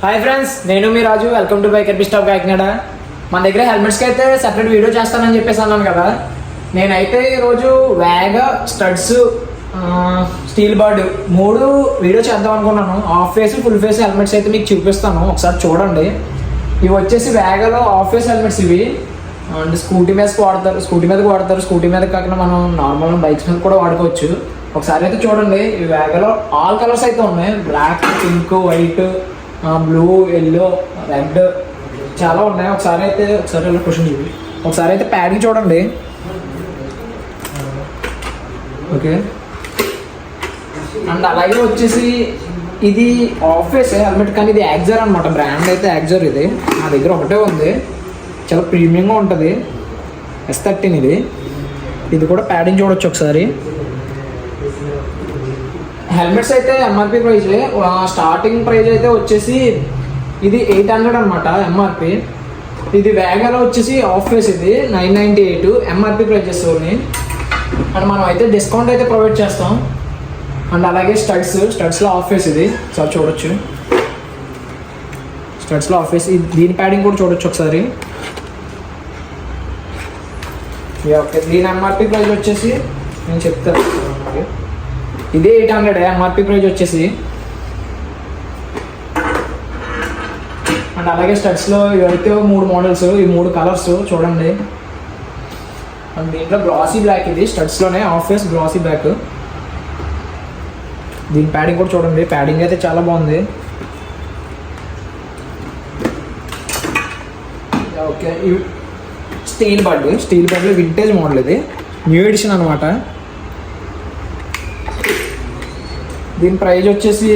Hi friends, నేను మీ Raju. Welcome to bike ఎపిస్ట్ ఆఫ్ కాకినాడ. మన దగ్గర హెల్మెట్స్కి అయితే సెపరేట్ వీడియో చేస్తానని చెప్పేసి అన్నాను కదా. నేనైతే ఈరోజు wag, studs, steel bird 3 video చేద్దాం అనుకున్నాను. Half face, full face helmets అయితే మీకు చూపిస్తాను, ఒకసారి చూడండి. ఇవి వచ్చేసి వ్యాగలో హాఫ్ ఫేస్ హెల్మెట్స్. ఇవి అండ్ స్కూటీ మీదకి వాడతారు. స్కూటీ మీద కాకుండా మనం నార్మల్ బైక్స్ మీద కూడా వాడుకోవచ్చు. ఒకసారి అయితే చూడండి. ఈ వ్యాగలో ఆల్ కలర్స్ అయితే ఉన్నాయి. Black, pink, white, blue, yellow, red చాలా ఉన్నాయి. ఒకసారి క్వశ్చన్ చూపి. ఒకసారి అయితే ప్యాడింగ్ చూడండి. ఓకే, అండ్ అలాగే వచ్చేసి ఇది ఆఫ్ ఫేస్ హెల్మెట్, కానీ ఇది యాక్జర్ అనమాట. బ్రాండ్ అయితే యాక్జర్. ఇది నా దగ్గర ఒకటే ఉంది, చాలా ప్రీమియంగా ఉంటుంది. S13 ఇది కూడా ప్యాడింగ్ చూడొచ్చు ఒకసారి. హెల్మెట్స్ అయితే ఎంఆర్పి ప్రైస్, స్టార్టింగ్ ప్రైస్ అయితే వచ్చేసి ఇది 800 అనమాట ఎంఆర్పి. ఇది వ్యాగాలో వచ్చేసి ఆఫ్ ఫేస్ ఇది 998 ఎంఆర్పి ప్రైజెస్. అండ్ మనం అయితే డిస్కౌంట్ అయితే ప్రొవైడ్ చేస్తాం. అండ్ అలాగే స్టడ్స్లో ఆఫ్ ఫేస్ ఇది సార్ చూడొచ్చు. స్టడ్స్లో ఆఫ్ ఫేస్ దీని ప్యాడింగ్ కూడా చూడొచ్చు ఒకసారి. ఓకే, దీని ఎంఆర్పి ప్రైస్ వచ్చేసి నేను చెప్తాను. ఇదే 800 ఎంఆర్పి ప్రైస్ వచ్చేసి. అండ్ అలాగే స్టడ్స్లో ఇవైతే 3 మోడల్స్, ఈ 3 కలర్స్ చూడండి. అండ్ దీంట్లో గ్లాసీ బ్లాక్, ఇది స్టడ్స్లోనే ఆఫ్ ఫేస్ గ్లాసీ బ్లాక్. దీని ప్యాడింగ్ కూడా చూడండి. ప్యాడింగ్ అయితే చాలా బాగుంది. ఓకే, స్టీల్ బర్డ్లో వింటేజ్ మోడల్, ఇది న్యూ ఎడిషన్ అనమాట. దీని ప్రైజ్ వచ్చేసి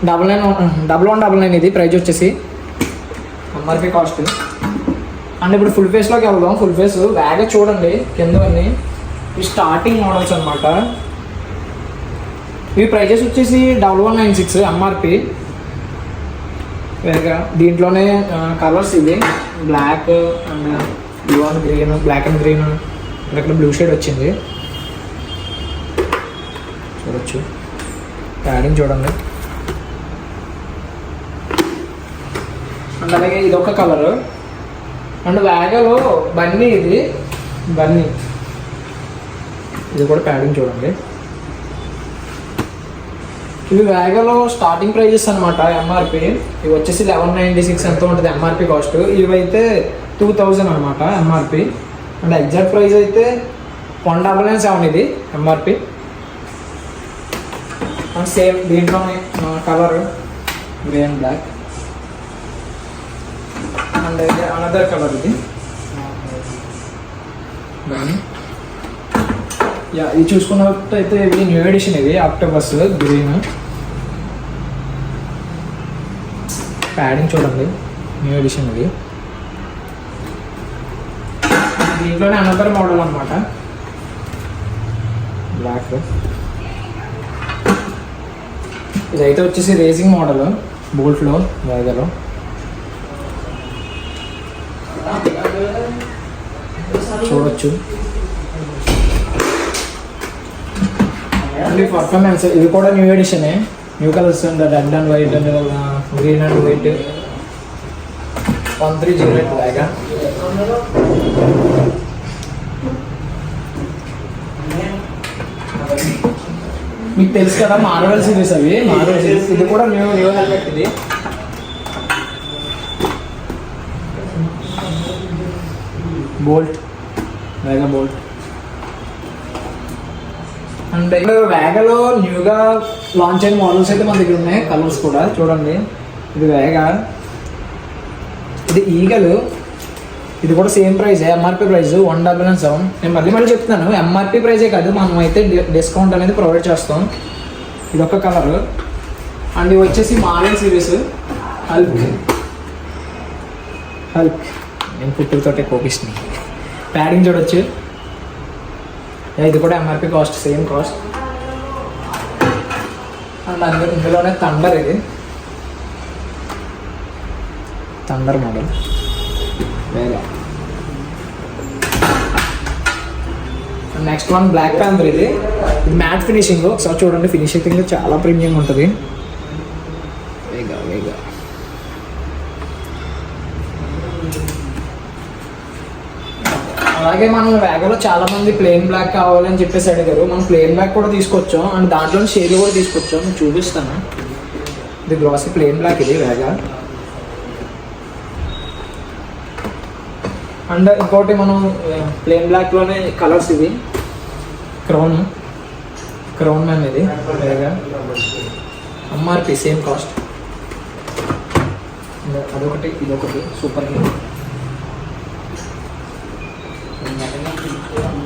1199 ఇది ప్రైజ్ వచ్చేసి ఎంఆర్పి కాస్ట్. అండ్ ఇప్పుడు ఫుల్ ఫేస్లోకి వెళ్దాం. ఫుల్ ఫేస్ వ్యాగ్ చూడండి కిందవన్నీ. ఈ స్టార్టింగ్ మోడల్స్ అనమాట. ఇవి ప్రైజెస్ వచ్చేసి 1196 ఎంఆర్పి. వేగా దీంట్లోనే కలర్స్ ఇవి black and blue and green, black and green, ఇక్కడ బ్లూ షేడ్ వచ్చింది చూడొచ్చు. ప్యాడింగ్ చూడండి. అండ్ అలాగే ఇదొక కలరు. అండ్ వ్యాగలో బన్నీ, ఇది కూడా ప్యాడింగ్ చూడండి. ఇవి వ్యాగలో స్టార్టింగ్ ప్రైజెస్ అనమాట ఎంఆర్పి. ఇవి వచ్చేసి 1196 ఎంత ఉంటుంది ఎంఆర్పి కాస్ట్. ఇవైతే 2000 అనమాట ఎంఆర్పి. అండ్ ఎగ్జాక్ట్ ప్రైస్ అయితే 1997 ఇది ఎంఆర్పి. అండ్ సేమ్ దీంట్లోనే colour grey and black. And అయితే అనదర్ కలర్ ఇది. ఇది చూసుకున్నట్టయితే ఇది న్యూ ఎడిషన్, ఇది ఆక్టోపస్ గ్రీన్. ప్యాడింగ్ చూడండి, న్యూ ఎడిషన్ ఇది. దీంట్లోనే అనదర్ మోడల్ అనమాట, బ్లాక్. ఇదైతే వచ్చేసి రేసింగ్ మోడల్ బోల్ట్లో వేగలో. చూడొచ్చు పర్ఫార్మెన్స్. ఇది కూడా న్యూ ఎడిషనే, new colours and red and white and green and white. 1308 లాగా. మీకు తెలుసు కదా మార్వెల్ సిరీస్, మార్వెల్ సిరీస్. ఇది కూడా న్యూ హెల్మెట్ ఇది. Bolt, Vega Bolt. అండ్ వేగలో న్యూగా లాంచ్ అయిన మోడల్స్ అయితే మన దగ్గర ఉన్నాయి. కలర్స్ కూడా చూడండి. ఇది వేగా, ఇది ఈగలు. ఇది కూడా సేమ్ ప్రైస్, ఎంఆర్పి ప్రైస్ 1997. నేను మళ్ళీ చెప్తున్నాను, ఎంఆర్పి ప్రైజే కాదు, మనం అయితే డిస్కౌంట్ అనేది ప్రొవైడ్ చేస్తాం. ఇది ఒక కలర్. అండ్ ఇవి వచ్చేసి మార్వెల్ సిరీస్ హల్క్. నేను పుట్టుకతోటే కోపిస్తున్నాను. ప్యాడింగ్ చూడొచ్చు. ఇది కూడా MRP cost, same cost. And ఇందులోనే థండర్, ఇది Thunder model Vega. Next one Black Panther. ఇది మ్యాట్ ఫినిషింగ్. ఒకసారి చూడండి, ఫినిషింగ్ చాలా ప్రీమియంగా ఉంటుంది. వేగా అలాగే మనం వ్యాగలో చాలా మంది ప్లెయిన్ బ్లాక్ కావాలని చెప్పేసి అడిగారు. మనం ప్లెయిన్ బ్లాక్ కూడా తీసుకొచ్చాం అండ్ దాంట్లో షేడ్లు కూడా తీసుకొచ్చాం, నేను చూపిస్తాను. ఇది గ్లాసీ ప్లెయిన్ బ్లాక్, ఇది వ్యాగా. అండ్ ఇంకోటి మనం ప్లెయిన్ బ్లాక్లోనే కలర్స్, ఇది క్రౌన్ మ్యామ్, ఇది వ్యాగా ఎంఆర్పి సేమ్ కాస్ట్. అదొకటి ఇదొకటి సూపర్.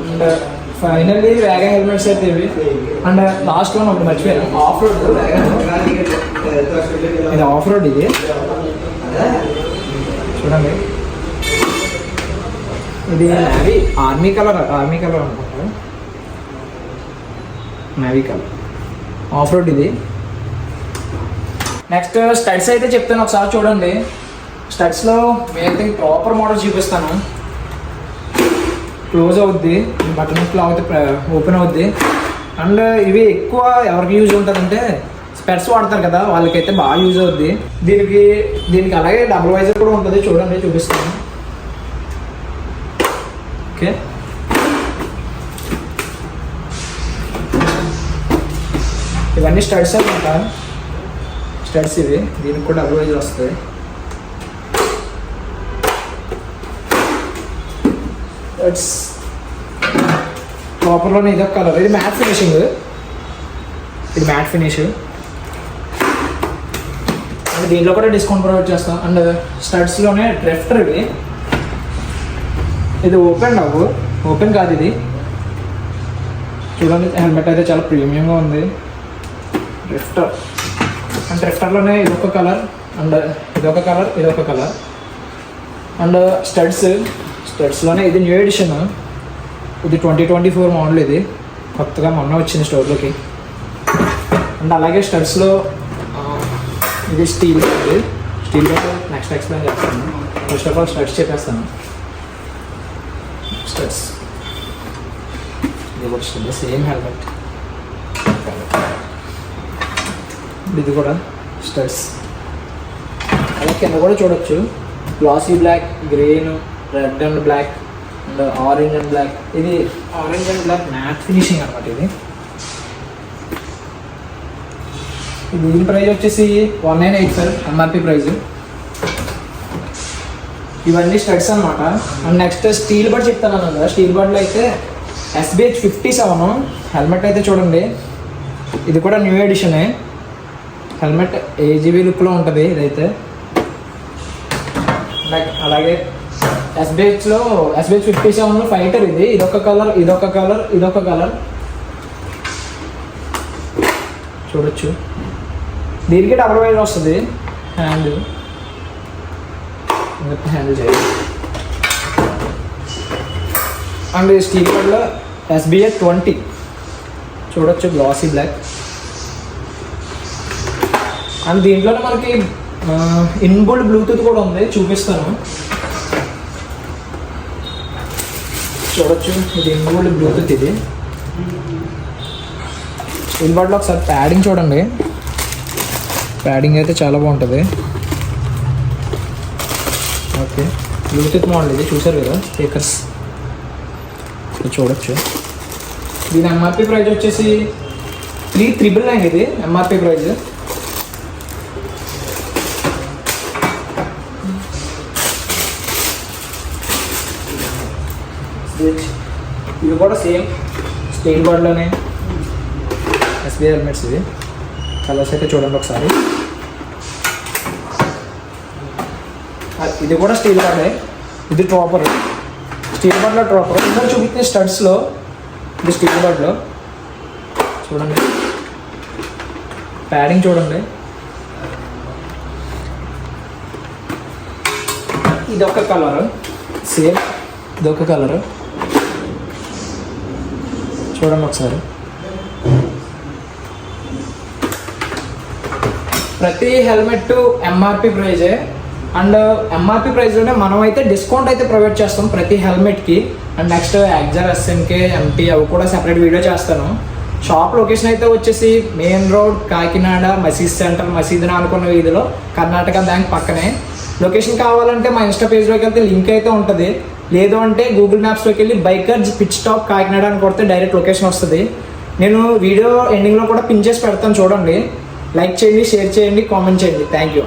అండ్ ఫైనల్లీ వ్యాగా హెల్మెట్స్ అయితే ఇవి. అండ్ లాస్ట్ వన్ ఒకటి మర్చిపోయాను, ఆఫ్ రోడ్. ఇది ఆఫ్ రోడ్, ఇది చూడండి. ఇది నావీ ఆర్మీ కలర్ అనుకుంటా, నావీ కలర్ ఆఫ్ రోడ్ ఇది. నెక్స్ట్ స్టడ్స్ అయితే చెప్తాను, ఒకసారి చూడండి. స్టడ్స్లో మెయిన్ ప్రాపర్ మోడల్ చూపిస్తాను. క్లోజ్ అవుద్ది, బటన్ అవుతే ఓపెన్ అవుద్ది. అండ్ ఇవి ఎక్కువ ఎవరికి యూజ్ ఉంటుందంటే స్పెట్స్ వాడతారు కదా, వాళ్ళకైతే బాగా యూజ్ అవుద్ది. దీనికి అలాగే డబుల్ వైజర్ కూడా ఉంటుంది, చూడండి చూపిస్తాను. ఓకే, ఇవన్నీ స్టడ్స్ అనమాట. స్టడ్స్ ఇవి, దీనికి కూడా డబుల్ వైజర్ వస్తాయి. ప్రాపర్లోనే ఇదొక కలర్, ఇది మ్యాట్ ఫినిషింగ్, ఇది మ్యాట్ ఫినిష్. అండ్ దీంట్లో కూడా డిస్కౌంట్ ప్రొవైడ్ చేస్తాం. అండ్ స్టడ్స్లోనే డ్రిఫ్టర్, ఇది ఓపెన్ కాదు, ఇది చూడండి. హెల్మెట్ అయితే చాలా ప్రీమియంగా ఉంది. డ్రిఫ్టర్ అండ్ డ్రిఫ్టర్లోనే ఇదొక కలర్ అండ్ ఇదొక కలర్. అండ్ స్టడ్స్లోనే ఇది న్యూ ఎడిషన్, ఇది 2024 మోడల్, ఇది కొత్తగా మొన్న వచ్చింది స్టోర్లోకి. అండ్ అలాగే స్టడ్స్లో ఇది స్టీల్ నెక్స్ట్ ఎక్స్ప్లెయిన్ చేస్తాను. ఫస్ట్ ఆఫ్ ఆల్ స్టడ్స్ చెప్పేస్తాను. స్టడ్స్ ఇది కూడా సేమ్ హెల్మెట్, ఇది కూడా స్టడ్స్. అలా కింద కూడా చూడొచ్చు, glossy black, green, red and black and orange and black. ఇది orange and black matte finishing అనమాట. దీని ప్రైస్ వచ్చేసి 1985 ఎంఆర్పి ప్రైస్. ఇవన్నీ స్టడ్స్ అనమాట. అండ్ నెక్స్ట్ స్టీల్ బర్డ్ చెప్తాను కదా. స్టీల్ బర్డ్లో అయితే SBH 57 హెల్మెట్ అయితే చూడండి. ఇది కూడా న్యూ ఎడిషనే. హెల్మెట్ AGV లుక్లో ఉంటుంది ఇదైతే. అలాగే SBH 57 ఫైటర్, ఇదొక కలర్ చూడొచ్చు. దీనికి డబుల్ వైజర్ వస్తుంది, హ్యాండిల్ చేయాలి. అండ్ స్టీల్ బర్డ్లో SBH 20 చూడొచ్చు, గ్లాసీ బ్లాక్. అండ్ దీంట్లోనే మనకి ఇన్బుల్డ్ బ్లూటూత్ కూడా ఉంది, చూపిస్తాను చూడొచ్చు. ఇది ఇన్బుల్డ్ బ్లూటూత్. ఇది స్టీల్ బర్డ్లో ఒకసారి ప్యాడింగ్ చూడండి. ప్యాడింగ్ అయితే చాలా బాగుంటుంది. ఓకే, బ్లూటూత్ మోడల్ ఇది, చూసారు కదా స్పీకర్స్ చూడొచ్చు. దీని ఎంఆర్పి ప్రైస్ వచ్చేసి 3,999. ఇది ఎంఆర్పి ప్రైస్. ఇది కూడా సేమ్ స్టీల్ బర్డ్లోనే SBI హెల్మెట్స్. ఇది కలర్స్ అయితే చూడండి ఒకసారి. ఇది కూడా స్టీల్ బర్డే, ఇది డ్రాపర్. స్టీల్ బర్డ్లో డ్రాపర్. ఇంకా చూపించే స్టడ్స్లో ఇది స్టీల్ బర్డ్లో చూడండి. ప్యాడింగ్ చూడండి. ఇదొక కలర్, సేమ్ ఇదొక కలర్ చూడండి ఒకసారి. ప్రతి హెల్మెట్ ఎంఆర్పి ప్రైజే. అండ్ ఎంఆర్పి ప్రైస్లోనే మనం అయితే డిస్కౌంట్ అయితే ప్రొవైడ్ చేస్తాం ప్రతి హెల్మెట్కి. అండ్ నెక్స్ట్ ఎగ్జార్, SMK, MP అవి కూడా సెపరేట్ వీడియో చేస్తాను. షాప్ లొకేషన్ అయితే వచ్చేసి మెయిన్ రోడ్, కాకినాడ, మసీద్ సెంటర్, మసీద్ అనుకున్న వీధిలో, కర్ణాటక బ్యాంక్ పక్కనే. లొకేషన్ కావాలంటే మా ఇన్స్టా పేజ్లోకి వెళ్తే లింక్ అయితే ఉంటుంది, లేదు అంటే గూగుల్ మ్యాప్స్లోకి వెళ్ళి బైకర్స్ పిట్ స్టాప్ కాకినాడ అని కొడితే డైరెక్ట్ లొకేషన్ వస్తుంది. నేను వీడియో ఎండింగ్లో కూడా పిన్ చేసి పెడతాను చూడండి. లైక్ చేయండి, షేర్ చేయండి, కామెంట్ చేయండి. Thank you.